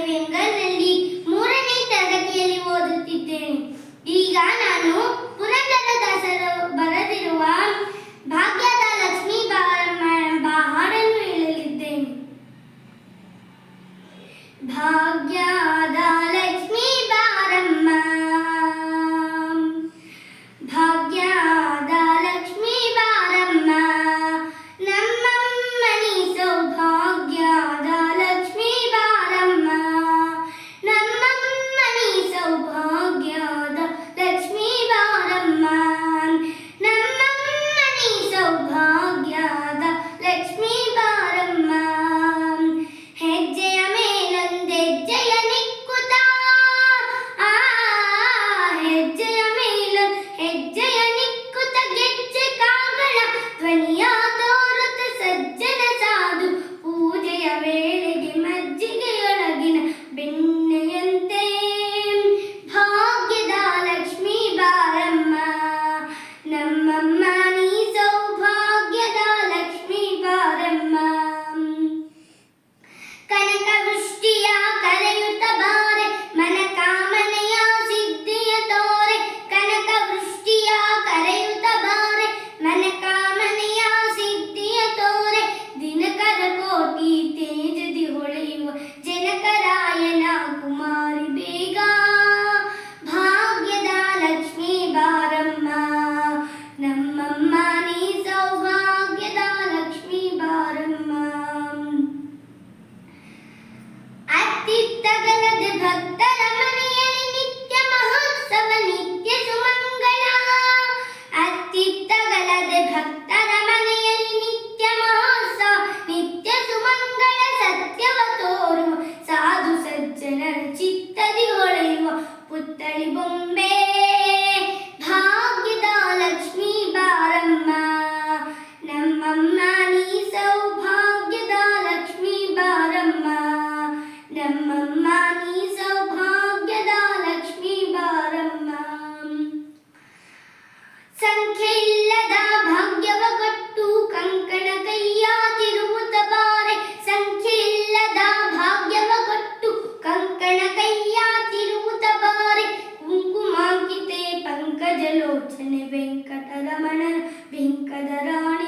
ಬೆಂಗಳೂರಿನಲ್ಲಿ 3ನೇ ತರಗತಿಯಲ್ಲಿ ಓದುತ್ತಿದ್ದೇನೆ. ಈಗ ನಾನು ಪುರಂದರದಾಸರು ಬರೆದಿರುವ ಭಾಗ್ಯದ ಲಕ್ಷ್ಮೀ ಬಾರಮ್ಮ ಎಂಬ ಹಾಡನ್ನು ಹೇಳಲಿದ್ದೇನೆ. ಭಾಗ್ಯದ ಲಕ್ಷ್ಮೀ ಬಾರಮ್ಮ, ಭಾಗ್ಯದ ಲಕ್ಷ್ಮೀ ಬಾರಮ್ಮ, ನಮ್ಮಮ್ಮನಿ ಸೌಭಾಗ್ಯದ ಲಕ್ಷ್ಮೀ ಬಾರಮ್ಮ, ನಮ್ಮಮ್ಮನಿ ಸೌಭಾಗ್ಯದ ಲಕ್ಷ್ಮೀ ಬಾರಮ್ಮ, ನಮ್ಮಮ್ಮನಿ ಸೌಭಾಗ್ಯದ ಲಕ್ಷ್ಮೀ ಬಾರಮ್ಮ. ಹೆಜ್ಜೆಯ ಮೇಲೊಂದೆಜ್ಜೆಯ ನಿಕ್ಕುತ್ತ, ಹೆಜ್ಜೆಯ ಹೆಜ್ಜೆಯ ನಿಕ್ಕುತ್ತ ಗೆಜ್ಜೆ ಕಾಗಳ ಧ್ವನಿಯ ತೋರುತ್ತ ಸಜ್ಜನ ಸಾಧು ಪೂಜೆಯ ವೇಳೆಗೆ ಮಜ್ಜಿಗೆಯೊಳಗಿನ ಬೆಣ್ಣೆಯಂತೆ ಭಾಗ್ಯದ ಲಕ್ಷ್ಮೀ ಬಾರಮ್ಮ, ನಮ್ಮಮ್ಮ ನೀ ಸೌಭಾಗ್ಯದ ಲಕ್ಷ್ಮೀ ಬಾರಮ್ಮ. ಕನಕ ವೃಷ್ಟಿಯ ಕರೆಯುತ್ತ ಬಾರೆ ಮನ ಕಾಮನೆಯ ಸಿದ್ಧಿಯ ತೋರೆ, ಕನಕ ವೃಷ್ಟಿಯ ಕರೆಯುತ್ತ ಬಾರೆ ಮನ ಕಾಮನೆಯ ಸಿದ್ಧಿಯ ತೋರೆ, ದಿನಕರ ಕೋಟಿ ತೇಜದಿ ಹೊಳೆಯುವ ಜನಕರಾಯನ ಕುಮಾರಿ ಬೇಗ ಭಾಗ್ಯದ ಲಕ್ಷ್ಮೀ ಬಾರಮ್ಮ, ನಮ್ಮಮ್ಮ ನೀ ಸೌಭಾಗ್ಯದ ಲಕ್ಷ್ಮೀ ಬಾರಮ್ಮ. ಅತ್ತಿತ್ತಗಲದೆ ಭಕ್ತರ ಮನೆಯಲ್ಲಿ ನಿತ್ಯ ಮಹೋತ್ಸವ ನಿತ್ಯ ಸುಮಂಗಳ, ಅತ್ತಿತ್ತಗಲದೆ ಭಕ್ತರ ಮನೆಯಲ್ಲಿ ನಿತ್ಯ ಮಹೋತ್ಸವ ನಿತ್ಯ ಸುಮಂಗಳ, ಸತ್ಯವ ತೋರುವ ಸಾಧು ಸಜ್ಜನರ ಚಿತ್ತದಿ ಹೊಳೆಯುವ ಪುತ್ಥಳಿ ಬೊಂಬೆ ಭಾಗ್ಯದ ಲಕ್ಷ್ಮೀ ಬಾರಮ್ಮ, ನಮ್ಮಮ್ಮ ನೀ ಸೌಭಾಗ್ಯದ ಲಕ್ಷ್ಮೀ ಬಾರಮ್ಮ, ನಮ್ಮಮ್ಮ ನೀ ಸೌಭಾಗ್ಯದ ಲಕ್ಷ್ಮೀ ಬಾರಮ್ಮ. ಸಂಖ್ಯೆ ಇಲ್ಲದ ಭಾಗ್ಯವ ಕೊಟ್ಟು ಕಂಕಣ ಕೈಯ ತಿರುವುತ ಬಾರೆ, ಸಂಖ್ಯೆ ಇಲ್ಲದ ಭಾಗ್ಯವ ಕೊಟ್ಟು ಕಂಕಣ ಕೈಯ ತಿರುವುತ ಬಾರೆ, ಕುಂಕುಮಾಂಕಿತೆ ಪಂಕಜಲೋಚನೆ ವೆಂಕಟರಮಣ ಬಿಂಕದ ರಾಣಿ